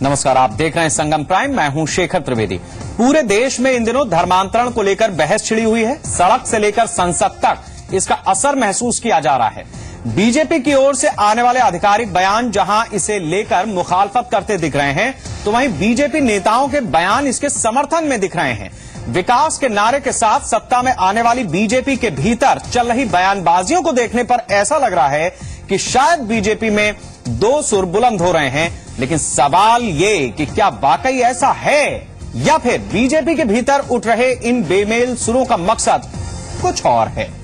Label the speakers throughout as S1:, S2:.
S1: नमस्कार, आप देख रहे हैं संगम प्राइम। मैं हूं शेखर त्रिवेदी। पूरे देश में इन दिनों धर्मांतरण को लेकर बहस छिड़ी हुई है। सड़क से लेकर संसद तक इसका असर महसूस किया जा रहा है। बीजेपी की ओर से आने वाले आधिकारिक बयान जहां इसे लेकर मुखालफत करते दिख रहे हैं, तो वहीं बीजेपी नेताओं के बयान इसके समर्थन में दिख रहे हैं। विकास के नारे के साथ सत्ता में आने वाली बीजेपी के भीतर चल रही बयानबाजियों को देखने पर ऐसा लग रहा है कि शायद बीजेपी में दो सुर बुलंद हो रहे हैं। लेकिन सवाल ये कि क्या वाकई ऐसा है या फिर बीजेपी के भीतर उठ रहे इन बेमेल सुरों का मकसद कुछ और है।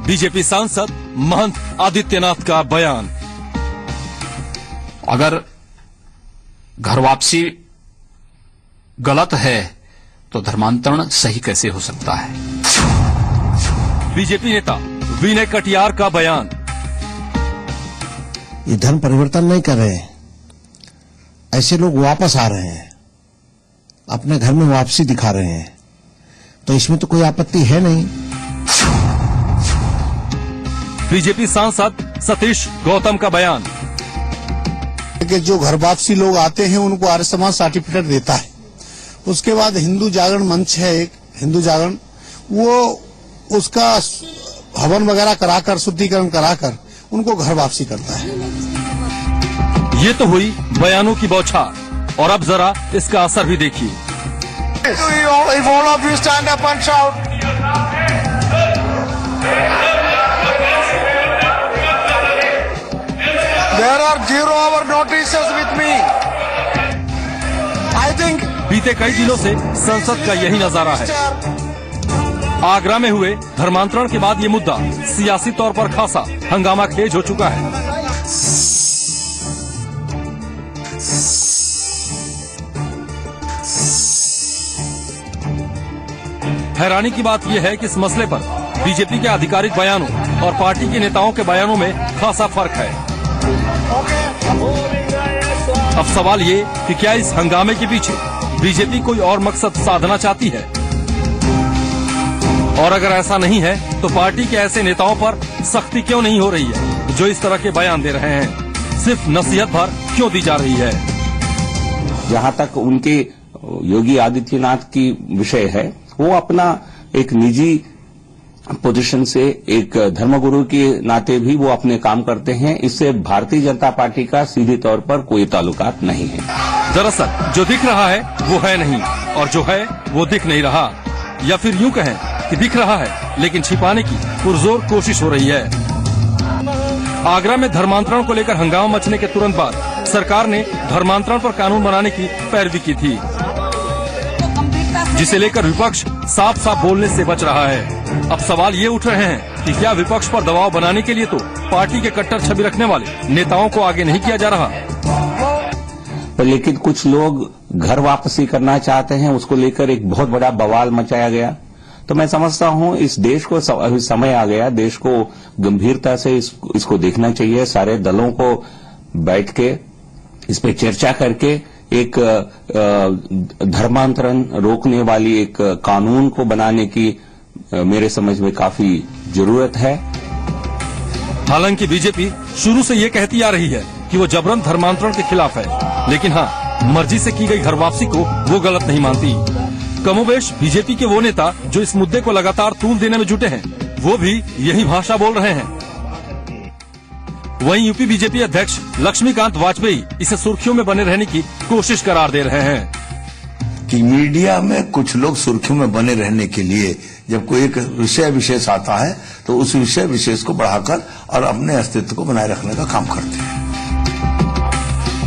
S2: बीजेपी सांसद महंत आदित्यनाथ का बयान।
S3: अगर घर वापसी गलत है तो धर्मांतरण सही कैसे हो सकता है।
S2: बीजेपी नेता विनय कटियार का बयान।
S4: ये धर्म परिवर्तन नहीं कर रहे हैं, ऐसे लोग वापस आ रहे हैं, अपने घर में वापसी दिखा रहे हैं, तो इसमें तो कोई आपत्ति है नहीं।
S2: बीजेपी सांसद सतीश गौतम का बयान
S5: कि जो घर वापसी लोग आते हैं उनको आर्य समाज सर्टिफिकेट देता है। उसके बाद हिंदू जागरण मंच है, एक हिंदू जागरण, वो उसका हवन वगैरह कराकर, शुद्धिकरण कराकर उनको घर वापसी करता है।
S2: ये तो हुई बयानों की बौछार, और अब जरा इसका असर भी देखिए।
S5: There are 0 hour notices with me. I think
S2: बीते कई दिनों से संसद का यही नजारा है। आगरा में हुए धर्मांतरण के बाद ये मुद्दा सियासी तौर पर खासा हंगामा खेज हो चुका है। हैरानी की बात यह है कि इस मसले पर बीजेपी के आधिकारिक बयानों और पार्टी के नेताओं के बयानों में खासा फर्क है। अब सवाल ये कि क्या इस हंगामे के पीछे बीजेपी कोई और मकसद साधना चाहती है, और अगर ऐसा नहीं है तो पार्टी के ऐसे नेताओं पर सख्ती क्यों नहीं हो रही है जो इस तरह के बयान दे रहे हैं। सिर्फ नसीहत भर क्यों दी जा रही है।
S6: जहां तक उनके योगी आदित्यनाथ की विषय है, वो अपना एक निजी पोजीशन से, एक धर्मगुरु के नाते भी वो अपने काम करते हैं। इससे भारतीय जनता पार्टी का सीधे तौर पर कोई ताल्लुकात नहीं है।
S2: दरअसल जो दिख रहा है वो है नहीं, और जो है वो दिख नहीं रहा, या फिर यूं कहें कि दिख रहा है लेकिन छिपाने की पुरजोर कोशिश हो रही है। आगरा में धर्मांतरण को लेकर हंगामा मचने के तुरंत बाद सरकार ने धर्मांतरण पर कानून बनाने की पैरवी की थी, जिसे लेकर विपक्ष साफ साफ बोलने से बच रहा है। अब सवाल ये उठ रहे हैं कि क्या विपक्ष पर दबाव बनाने के लिए तो पार्टी के कट्टर छवि रखने वाले नेताओं को आगे नहीं किया जा रहा।
S6: लेकिन कुछ लोग घर वापसी करना चाहते हैं, उसको लेकर एक बहुत बड़ा बवाल मचाया गया। तो मैं समझता हूं इस देश को अभी समय आ गया, देश को गंभीरता से इसको देखना चाहिए। सारे दलों को बैठ के इस पे चर्चा करके एक धर्मांतरण रोकने वाली एक कानून को बनाने की मेरे समझ में काफी जरूरत है।
S2: हालांकि बीजेपी शुरू से ये कहती आ रही है कि वो जबरन धर्मांतरण के खिलाफ है, लेकिन हाँ, मर्जी से की गई घर वापसी को वो गलत नहीं मानती। कमोबेश बीजेपी के वो नेता जो इस मुद्दे को लगातार तूल देने में जुटे हैं, वो भी यही भाषा बोल रहे हैं। वहीं यूपी बीजेपी अध्यक्ष लक्ष्मीकांत वाजपेयी इसे सुर्खियों में बने रहने की कोशिश करार दे रहे हैं
S7: कि मीडिया में कुछ लोग सुर्खियों में बने रहने के लिए जब कोई एक विषय विशेष आता है तो उस विषय विशेष को बढ़ाकर और अपने अस्तित्व को बनाए रखने का काम करते हैं।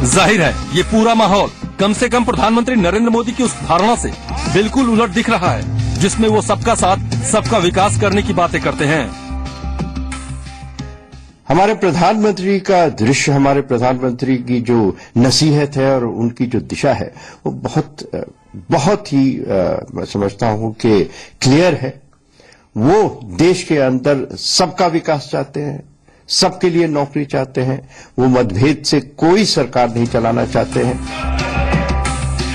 S2: जाहिर है ये पूरा माहौल कम से कम प्रधानमंत्री नरेंद्र मोदी की उस धारणा से बिल्कुल उलट दिख रहा है जिसमें वो सबका साथ सबका विकास करने की बातें करते हैं।
S8: हमारे प्रधानमंत्री का दृश्य, हमारे प्रधानमंत्री की जो नसीहत है और उनकी जो दिशा है वो बहुत ही मैं समझता हूं कि क्लियर है। वो देश के अंदर सबका विकास चाहते हैं, सबके लिए नौकरी चाहते हैं, वो मतभेद से कोई सरकार नहीं चलाना चाहते हैं।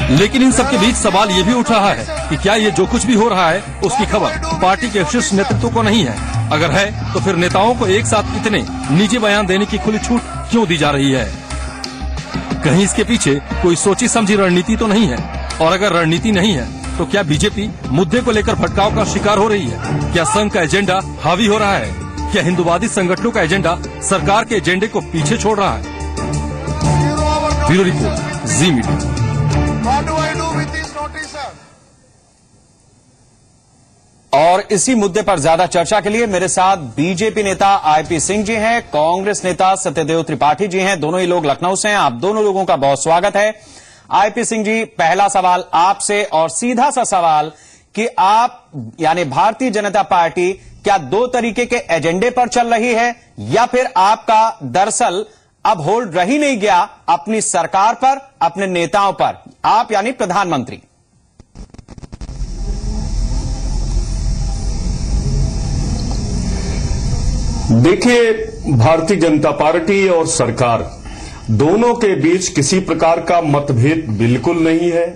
S2: लेकिन इन सबके बीच सवाल ये भी उठ रहा है कि क्या ये जो कुछ भी हो रहा है उसकी खबर पार्टी के शीर्ष नेतृत्व को नहीं है? अगर है तो फिर नेताओं को एक साथ इतने निजी बयान देने की खुली छूट क्यों दी जा रही है? कहीं इसके पीछे कोई सोची समझी रणनीति तो नहीं है? और अगर रणनीति नहीं है तो क्या बीजेपी मुद्दे को लेकर भटकाव का शिकार हो रही है? क्या संघ का एजेंडा हावी हो रहा है? क्या हिंदूवादी संगठनों का एजेंडा सरकार के एजेंडे को पीछे छोड़ रहा है? ब्यूरो रिपोर्ट, जी मीडिया।
S1: और इसी मुद्दे पर ज्यादा चर्चा के लिए मेरे साथ बीजेपी नेता आईपी सिंह जी हैं, कांग्रेस नेता सत्यदेव त्रिपाठी जी हैं। दोनों ही लोग लखनऊ से हैं। आप दोनों लोगों का बहुत स्वागत है। आईपी सिंह जी, पहला सवाल आपसे और सीधा सा सवाल कि आप यानी भारतीय जनता पार्टी क्या दो तरीके के एजेंडे पर चल रही है या फिर आपका दरअसल अब होल्ड रह ही नहीं गया अपनी सरकार पर, अपने नेताओं पर, आप यानी प्रधानमंत्री?
S9: देखिए, भारतीय जनता पार्टी और सरकार दोनों के बीच किसी प्रकार का मतभेद बिल्कुल नहीं है।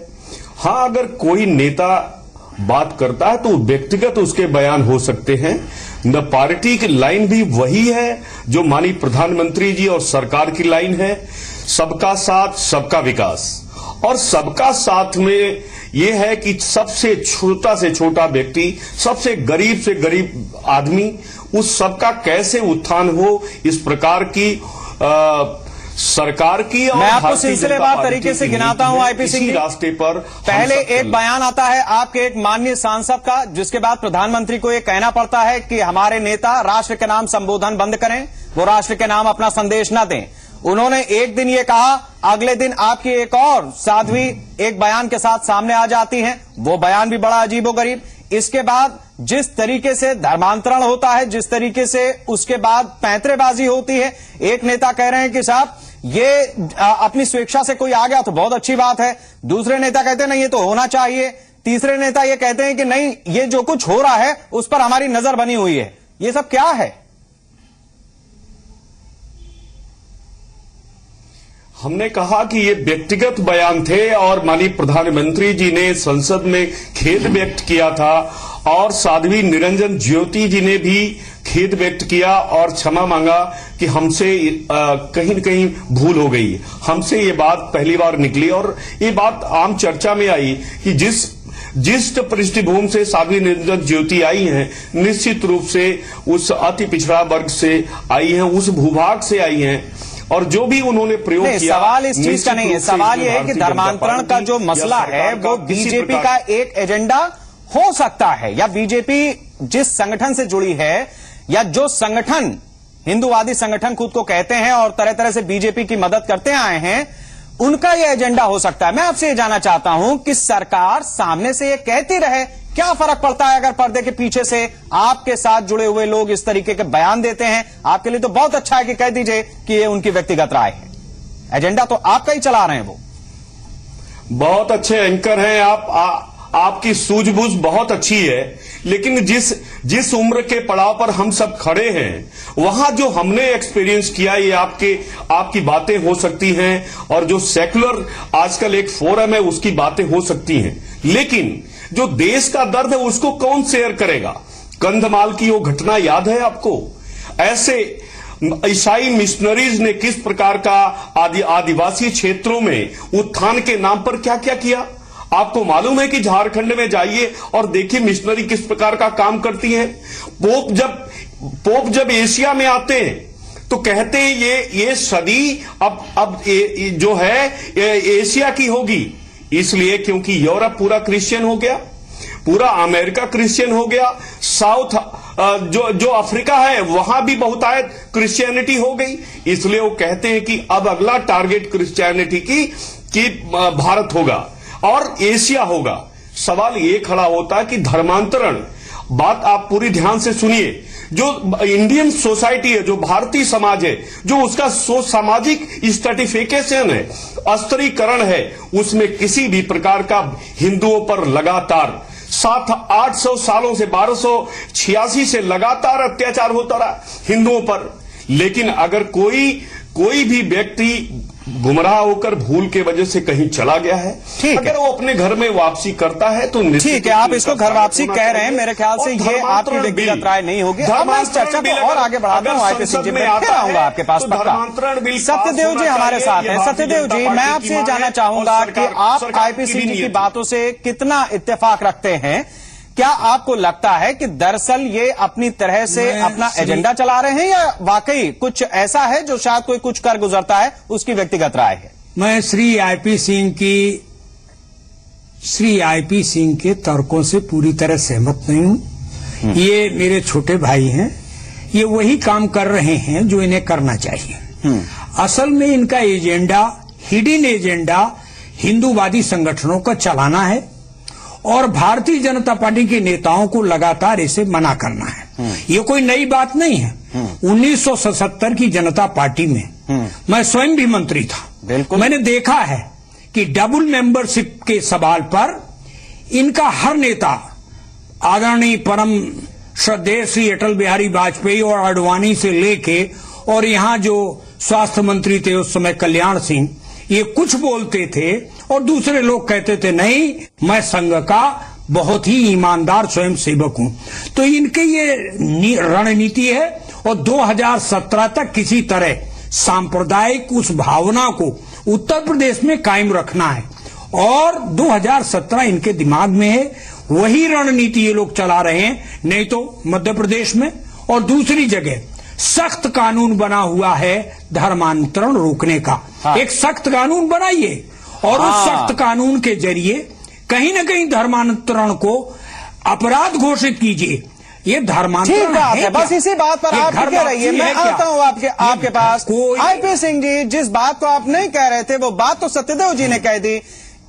S9: हां, अगर कोई नेता बात करता है तो व्यक्तिगत उसके बयान हो सकते हैं। न पार्टी की लाइन भी वही है जो माननीय प्रधानमंत्री जी और सरकार की लाइन है, सबका साथ सबका विकास। और सबका साथ में यह है कि सबसे छोटा से छोटा व्यक्ति, सबसे गरीब आदमी, उस सबका कैसे उत्थान हो, इस प्रकार की सरकार की। और
S1: मैं आपको सिलसिलेवार तरीके से गिनाता हूं आईपी सिंह जी।
S9: रास्ते पर
S1: पहले एक बयान आता है आपके एक माननीय सांसद का, जिसके बाद प्रधानमंत्री को यह कहना पड़ता है कि हमारे नेता राष्ट्र के नाम संबोधन बंद करें, वो राष्ट्र के नाम अपना संदेश न दें। उन्होंने एक दिन ये कहा, अगले दिन आपकी एक और साध्वी एक बयान के साथ सामने आ जाती हैं, वो बयान भी बड़ा अजीबोगरीब। इसके बाद जिस तरीके से धर्मांतरण होता है, जिस तरीके से उसके बाद पैंतरेबाजी होती है, एक नेता कह रहे हैं कि साहब ये अपनी स्वेच्छा से कोई आ गया तो बहुत अच्छी बात है, दूसरे नेता कहते हैं नहीं ये तो होना चाहिए, तीसरे नेता ये कहते हैं कि नहीं ये जो कुछ हो रहा है उस पर हमारी नजर बनी हुई है। ये सब क्या है?
S9: हमने कहा कि ये व्यक्तिगत बयान थे और माननीय प्रधानमंत्री जी ने संसद में खेद व्यक्त किया था और साध्वी निरंजन ज्योति जी ने भी खेद व्यक्त किया और क्षमा मांगा कि हमसे कहीं न कहीं भूल हो गई, हमसे ये बात पहली बार निकली। और ये बात आम चर्चा में आई कि जिस पृष्ठभूमि से साध्वी निरंजन ज्योति आई हैं, निश्चित रूप से उस अति पिछड़ा वर्ग से आई हैं, उस भूभाग से आई हैं, और जो भी उन्होंने प्रयोग किया।
S1: सवाल इस चीज का नहीं है, सवाल यह है कि धर्मांतरण का जो मसला है वो बीजेपी का एक एजेंडा हो सकता है, या बीजेपी जिस संगठन से जुड़ी है या जो संगठन हिंदूवादी संगठन खुद को कहते हैं और तरह तरह से बीजेपी की मदद करते आए हैं, उनका यह एजेंडा हो सकता है। मैं आपसे ये जानना चाहता हूं कि सरकार सामने से ये कहती रहे, क्या फर्क पड़ता है अगर पर्दे के पीछे से आपके साथ जुड़े हुए लोग इस तरीके के बयान देते हैं? आपके लिए तो बहुत अच्छा है कि कह दीजिए कि ये उनकी व्यक्तिगत राय है, एजेंडा तो आपका ही चला रहे हैं। वो
S9: बहुत अच्छे एंकर हैं आप, आपकी सूझबूझ बहुत अच्छी है, लेकिन जिस उम्र के पड़ाव पर हम सब खड़े हैं वहां जो हमने एक्सपीरियंस किया, ये आपकी बातें हो सकती हैं और जो सेक्युलर आजकल एक फोरम है उसकी बातें हो सकती हैं, लेकिन जो देश का दर्द है उसको कौन शेयर करेगा? कंधमाल की वो घटना याद है आपको? ऐसे ईसाई मिशनरीज ने किस प्रकार का आदिवासी क्षेत्रों में उत्थान के नाम पर क्या क्या किया? आपको मालूम है कि झारखंड में जाइए और देखिए मिशनरी किस प्रकार का काम करती है। पोप जब एशिया में आते हैं तो कहते हैं ये सदी अब जो है एशिया की होगी, इसलिए क्योंकि यूरोप पूरा क्रिश्चियन हो गया, पूरा अमेरिका क्रिश्चियन हो गया, साउथ जो अफ्रीका है वहां भी बहुतायत क्रिश्चियनिटी हो गई, इसलिए वो कहते हैं कि अब अगला टारगेट क्रिश्चियनिटी की भारत होगा और एशिया होगा। सवाल ये खड़ा होता है कि धर्मांतरण, बात आप पूरी ध्यान से सुनिए, जो इंडियन सोसाइटी है, जो भारतीय समाज है, जो उसका सामाजिक स्ट्रेटिफिकेशन है, स्तरीकरण है, उसमें किसी भी प्रकार का हिंदुओं पर लगातार 700-800 सालों से 1286 से लगातार अत्याचार होता रहा हिंदुओं पर। लेकिन अगर कोई भी व्यक्ति गुमराह होकर भूल के वजह से कहीं चला गया है, अगर वो अपने घर में वापसी करता है तो
S1: ठीक है, आप इसको घर वापसी कह रहे हैं, मेरे ख्याल से ये आपकी व्यक्तिगत राय नहीं होगी। अब मैं इस चर्चा को और आगे बढ़ाता हूं, आईपी सिंह जी मैं फिर आऊंगा आपके पास पक्का। सत्यदेव जी हमारे साथ हैं। सत्यदेव जी, मैं आपसे ये जानना चाहूंगा कि आप आईपी सिंह जी की बातों से कितना इत्तेफाक रखते हैं। क्या आपको लगता है कि दरअसल ये अपनी तरह से अपना एजेंडा चला रहे हैं, या वाकई कुछ ऐसा है जो शायद कोई कुछ कर गुजरता है उसकी व्यक्तिगत राय है?
S10: मैं श्री आईपी सिंह के तर्कों से पूरी तरह सहमत नहीं हूं। ये मेरे छोटे भाई हैं, ये वही काम कर रहे हैं जो इन्हें करना चाहिए। असल में इनका एजेंडा, हिडन एजेंडा, हिंदूवादी संगठनों का चलाना है और भारतीय जनता पार्टी के नेताओं को लगातार इसे मना करना है। ये कोई नई बात नहीं है। 1977 की जनता पार्टी में मैं स्वयं भी मंत्री था।
S1: बिल्कुल, मैंने
S10: मैंने देखा है कि डबल मेंबरशिप के सवाल पर इनका हर नेता, आदरणीय परम श्रद्धेय श्री अटल बिहारी वाजपेयी और आडवाणी से लेके और यहां जो स्वास्थ्य मंत्री थे उस समय कल्याण सिंह, ये कुछ बोलते थे और दूसरे लोग कहते थे नहीं, मैं संघ का बहुत ही ईमानदार स्वयं सेवक हूं। तो इनकी ये रणनीति है और 2017 तक किसी तरह सांप्रदायिक उस भावना को उत्तर प्रदेश में कायम रखना है और 2017 इनके दिमाग में है। वही रणनीति ये लोग चला रहे हैं। नहीं तो मध्य प्रदेश में और दूसरी जगह सख्त कानून बना हुआ है धर्मांतरण रोकने का। एक सख्त कानून बनाइए और उस सख्त कानून के जरिए कहीं न कहीं धर्मांतरण को अपराध घोषित कीजिए। ये धर्मांतरण है,
S1: बस इसी बात पर आप टिके रहिए। मैं आता हूं आपके पास। आईपी सिंह जी, जिस बात को आप नहीं कह रहे थे वो बात तो सत्यदेव जी ने कह दी।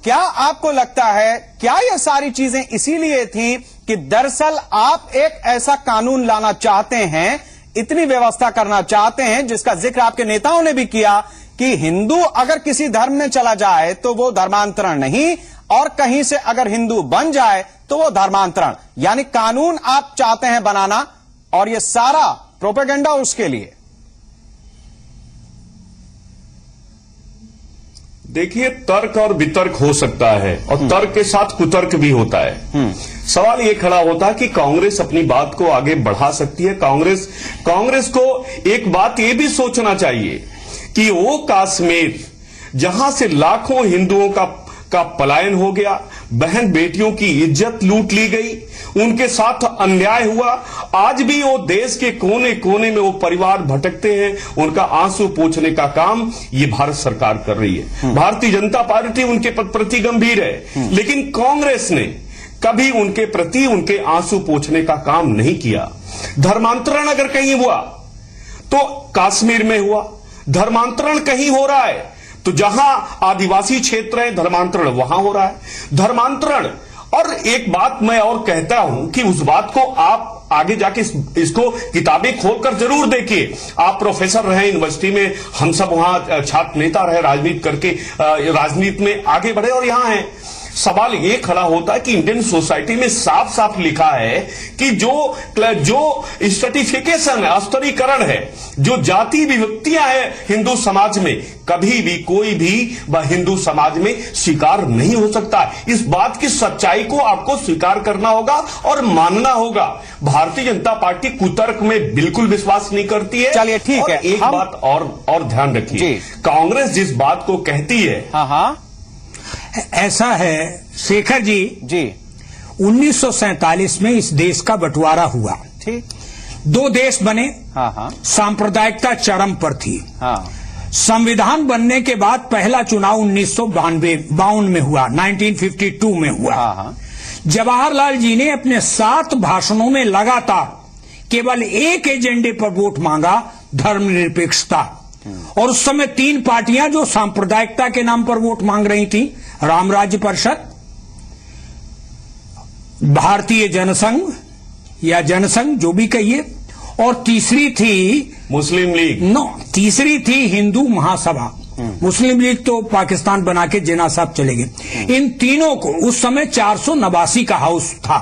S1: क्या आपको लगता है, क्या ये सारी चीजें इसीलिए थी कि दरअसल आप एक ऐसा कानून लाना चाहते हैं, इतनी व्यवस्था करना चाहते हैं जिसका जिक्र आपके नेताओं ने भी किया कि हिंदू अगर किसी धर्म में चला जाए तो वो धर्मांतरण नहीं, और कहीं से अगर हिंदू बन जाए तो वो धर्मांतरण, यानी कानून आप चाहते हैं बनाना और ये सारा प्रोपेगेंडा उसके लिए?
S9: देखिए, तर्क और वितर्क हो सकता है और तर्क के साथ कुतर्क भी होता है। सवाल ये खड़ा होता है कि कांग्रेस अपनी बात को आगे बढ़ा सकती है। कांग्रेस को एक बात ये भी सोचना चाहिए कि वो कश्मीर जहां से लाखों हिंदुओं का पलायन हो गया, बहन बेटियों की इज्जत लूट ली गई, उनके साथ अन्याय हुआ, आज भी वो देश के कोने कोने में वो परिवार भटकते हैं, उनका आंसू पोंछने का काम ये भारत सरकार कर रही है। भारतीय जनता पार्टी उनके प्रति गंभीर है, लेकिन कांग्रेस ने कभी उनके प्रति उनके आंसू पोंछने का काम नहीं किया। धर्मांतरण अगर कहीं हुआ तो कश्मीर में हुआ, धर्मांतरण कहीं हो रहा है तो जहां आदिवासी क्षेत्र है धर्मांतरण वहां हो रहा है। धर्मांतरण, और एक बात मैं और कहता हूं कि उस बात को आप आगे जाके इसको किताबें खोलकर जरूर देखिए। आप प्रोफेसर रहे यूनिवर्सिटी में, हम सब वहां छात्र नेता रहे, राजनीति करके राजनीति में आगे बढ़े और यहां हैं। सवाल ये खड़ा होता है कि इंडियन सोसाइटी में साफ साफ लिखा है कि जो स्ट्रेटिफिकेशन है, स्तरीकरण है, जो जाति विभक्तियां हैं हिंदू समाज में, कभी भी कोई भी हिंदू समाज में स्वीकार नहीं हो सकता। इस बात की सच्चाई को आपको स्वीकार करना होगा और मानना होगा। भारतीय जनता पार्टी कुतर्क में बिल्कुल विश्वास नहीं करती है।
S1: चलिए ठीक है,
S9: एक बात और ध्यान रखिए, कांग्रेस जिस बात को कहती है,
S10: ऐसा है शेखर जी, 1947 में इस देश का बंटवारा हुआ,
S1: ठीक,
S10: 2 देश बने। सांप्रदायिकता चरम पर थी। संविधान बनने के बाद पहला चुनाव 1952 में हुआ, 1952 में हुआ। जवाहरलाल जी ने अपने 7 भाषणों में लगातार केवल एक एजेंडे पर वोट मांगा, धर्मनिरपेक्षता। और उस समय 3 पार्टियां जो सांप्रदायिकता के नाम पर वोट मांग रही थी, राम राज्य परिषद, भारतीय जनसंघ या जनसंघ जो भी कहिए, और तीसरी थी
S9: मुस्लिम लीग।
S10: तीसरी थी हिंदू महासभा। मुस्लिम लीग तो पाकिस्तान बना के जिन्ना साहब चले गए। इन तीनों को उस समय 489 का हाउस था।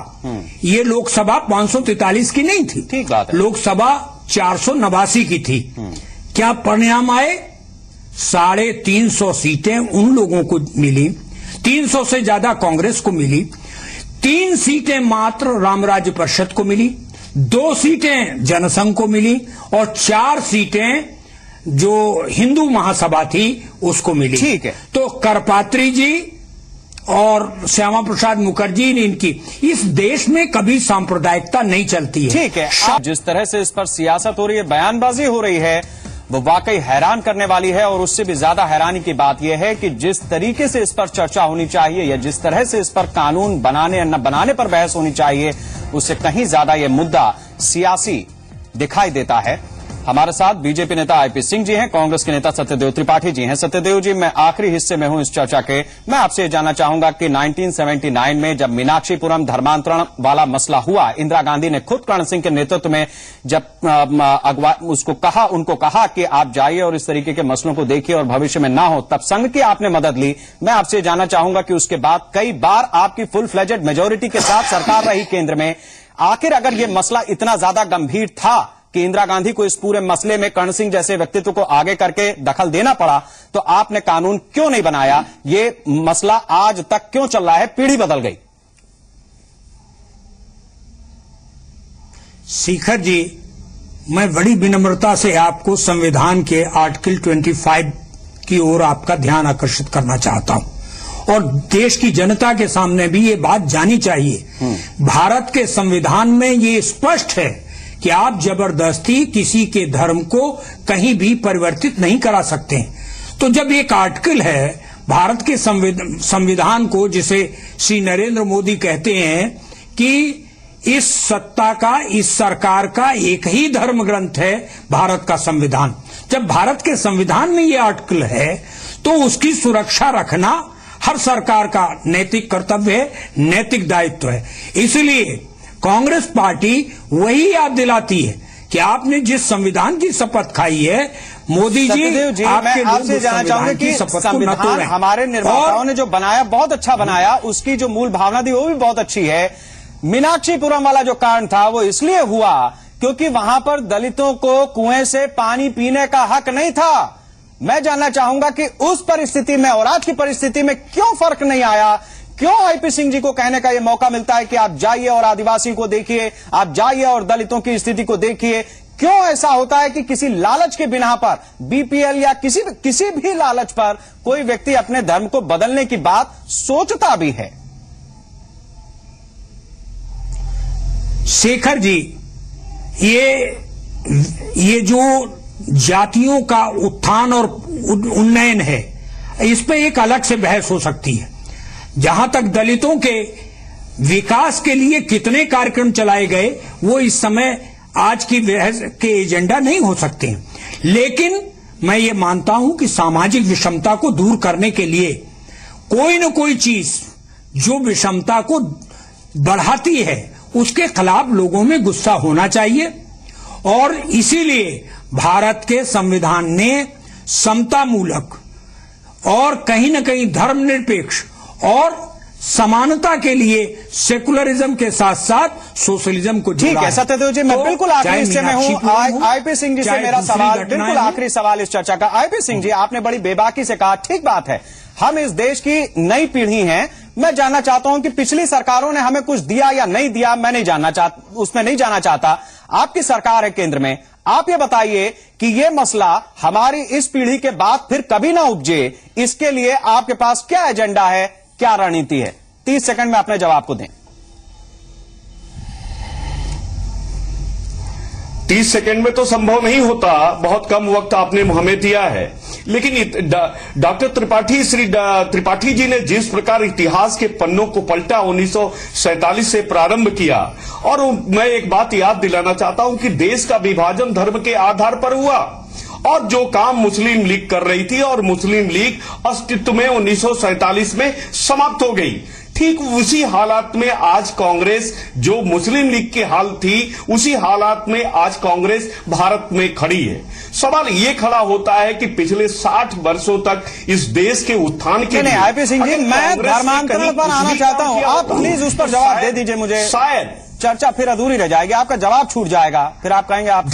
S10: ये लोकसभा 543 की नहीं थी,
S1: ठीक बात है।
S10: लोकसभा 489 की थी। क्या परिणाम आए? 350 सीटें उन लोगों को मिली, 300 से ज्यादा कांग्रेस को मिली, 3 सीटें मात्र रामराज्य परिषद को मिली, 2 सीटें जनसंघ को मिली और 4 सीटें जो हिंदू महासभा थी उसको मिली।
S1: ठीक है।
S10: तो करपात्री जी और श्यामा प्रसाद मुखर्जी ने इनकी, इस देश में कभी सांप्रदायिकता नहीं चलती है।
S1: ठीक है। जिस तरह से इस पर सियासत हो रही है, बयानबाजी हो रही है, वो वाकई हैरान करने वाली है। और उससे भी ज्यादा हैरानी की बात यह है कि जिस तरीके से इस पर चर्चा होनी चाहिए या जिस तरह से इस पर कानून बनाने या न बनाने पर बहस होनी चाहिए, उससे कहीं ज्यादा यह मुद्दा सियासी दिखाई देता है। हमारे साथ बीजेपी नेता आईपी सिंह जी हैं, कांग्रेस के नेता सत्यदेव त्रिपाठी जी हैं। सत्यदेव जी, मैं आखिरी हिस्से में हूं इस चर्चा के। मैं आपसे जानना चाहूंगा कि 1979 में जब मीनाक्षीपुरम धर्मांतरण वाला मसला हुआ, इंदिरा गांधी ने खुद कर्ण सिंह के नेतृत्व में जब उनको कहा कि आप जाइए और इस तरीके के मसलों को देखिए और भविष्य में ना हो, तब संघ की आपने मदद ली। मैं आपसे जानना चाहूंगा कि उसके बाद कई बार आपकी फुल फ्लेजेड मेजोरिटी के साथ सरकार रही केंद्र में। आखिर अगर यह मसला इतना ज्यादा गंभीर था कि इंदिरा गांधी को इस पूरे मसले में कर्ण सिंह जैसे व्यक्तित्व को आगे करके दखल देना पड़ा, तो आपने कानून क्यों नहीं बनाया? ये मसला आज तक क्यों चल रहा है? पीढ़ी बदल गई।
S10: शेखर जी, मैं बड़ी विनम्रता से आपको संविधान के आर्टिकल 25 की ओर आपका ध्यान आकर्षित करना चाहता हूं और देश की जनता के सामने भी ये बात जानी चाहिए। भारत के संविधान में ये स्पष्ट है कि आप जबरदस्ती किसी के धर्म को कहीं भी परिवर्तित नहीं करा सकते। तो जब एक आर्टिकल है भारत के संविधान को, जिसे श्री नरेंद्र मोदी कहते हैं कि इस सत्ता का, इस सरकार का एक ही धर्म ग्रंथ है भारत का संविधान, जब भारत के संविधान में ये आर्टिकल है तो उसकी सुरक्षा रखना हर सरकार का नैतिक कर्तव्य है, नैतिक दायित्व है। इसलिए कांग्रेस पार्टी वही याद दिलाती है कि आपने जिस संविधान की शपथ खाई है, मोदी जी
S1: मैं आपसे जानना चाहूंगा कि संविधान हमारे निर्माताओं ने जो बनाया, बहुत अच्छा बनाया, उसकी जो मूल भावना थी वो भी बहुत अच्छी है। मीनाक्षीपुरम वाला जो कारण था वो इसलिए हुआ क्योंकि वहां पर दलितों को कुएं से पानी पीने का हक नहीं था। मैं जानना चाहूंगा कि उस परिस्थिति में और आज की परिस्थिति में क्यों फर्क नहीं आया? क्यों आईपी सिंह जी को कहने का यह मौका मिलता है कि आप जाइए और आदिवासी को देखिए, आप जाइए और दलितों की स्थिति को देखिए? क्यों ऐसा होता है कि किसी लालच के बिना पर, बीपीएल या किसी भी लालच पर कोई व्यक्ति अपने धर्म को बदलने की बात सोचता भी है?
S10: शेखर जी, ये जो जातियों का उत्थान और उन्नयन है, इस पे एक अलग से बहस हो सकती है। जहां तक दलितों के विकास के लिए कितने कार्यक्रम चलाए गए, वो इस समय आज की बहस के एजेंडा नहीं हो सकते हैं। लेकिन मैं ये मानता हूं कि सामाजिक विषमता को दूर करने के लिए कोई न कोई चीज जो विषमता को बढ़ाती है, उसके खिलाफ लोगों में गुस्सा होना चाहिए। और इसीलिए भारत के संविधान ने समतामूलक और कहीं न कहीं धर्मनिरपेक्ष और समानता के लिए सेकुलरिज्म के साथ साथ सोशलिज्म को जोड़ा है।
S1: ठीक है सत्यदेव जी, मैं बिल्कुल आखिरी हिस्से में हूं। आईपी सिंह जी से मेरा सवाल, बिल्कुल आखिरी सवाल इस चर्चा का। आईपी सिंह जी, आपने बड़ी बेबाकी से कहा, ठीक बात है, हम इस देश की नई पीढ़ी हैं। मैं जानना चाहता हूं कि पिछली सरकारों ने हमें कुछ दिया या नहीं दिया, मैं नहीं जानना चाहता, उसमें नहीं जाना चाहता। आपकी सरकार है केंद्र में, आप ये बताइए कि ये मसला हमारी इस पीढ़ी के बाद फिर कभी ना उपजे, इसके लिए आपके पास क्या एजेंडा है, क्या रणनीति है? 30 सेकंड में अपने जवाब को दें।
S9: 30 सेकंड में तो संभव नहीं होता, बहुत कम वक्त आपने हमें दिया है। लेकिन डॉक्टर त्रिपाठी, श्री त्रिपाठी जी ने जिस प्रकार इतिहास के पन्नों को पलटा, 1947 से प्रारंभ किया, और मैं एक बात याद दिलाना चाहता हूं कि देश का विभाजन धर्म के आधार पर हुआ, और जो काम मुस्लिम लीग कर रही थी, और मुस्लिम लीग अस्तित्व में 1947 में समाप्त हो गई, ठीक उसी हालात में आज कांग्रेस, जो मुस्लिम लीग की हाल थी, उसी हालात में आज कांग्रेस भारत में खड़ी है। सवाल ये खड़ा होता है कि पिछले 60 वर्षों तक इस देश के उत्थान के लिए
S1: आईपी सिंह जी, मैं धर्मांतरण पर आना चाहता हूं, आप प्लीज उस पर जवाब दे दीजिए मुझे।
S9: शायद
S1: चर्चा फिर अधूरी रह जाएगी, आपका जवाब छूट जाएगा, फिर आप कहेंगे आप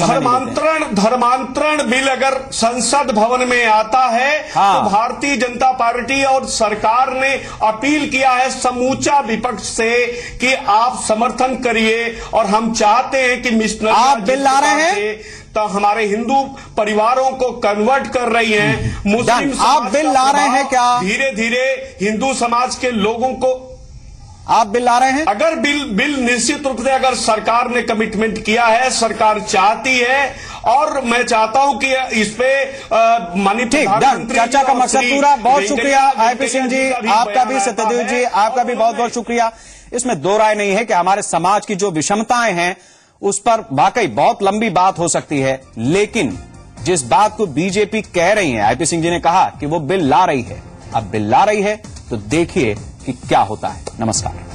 S9: धर्मांतरण बिल अगर संसद भवन में आता है तो भारतीय जनता पार्टी और सरकार ने अपील किया है समूचा विपक्ष से कि आप समर्थन करिए, और हम चाहते हैं कि मिशनरी
S1: आप बिल ला रहे हैं
S9: तो हमारे हिंदू परिवारों को कन्वर्ट कर रही हैं, मुस्लिम
S1: आप बिल ला रहे हैं क्या?
S9: धीरे धीरे हिंदू समाज के लोगों को
S1: आप बिल ला रहे हैं?
S9: अगर बिल निश्चित रूप से अगर सरकार ने कमिटमेंट किया है, सरकार चाहती है, और मैं चाहता हूं कि इस पे
S1: ठीक, चर्चा का मकसद पूरा। बहुत शुक्रिया आईपी सिंह जी, आपका भी, सत्यदेव जी आपका भी बहुत बहुत शुक्रिया। इसमें दो राय नहीं है कि हमारे समाज की जो विषमताएं हैं उस पर वाकई बहुत लंबी बात हो सकती है, लेकिन जिस बात को बीजेपी कह रही है, आईपी सिंह जी ने कहा कि वो बिल ला रही है, अब बिल ला रही है तो देखिए कि क्या होता है। नमस्कार।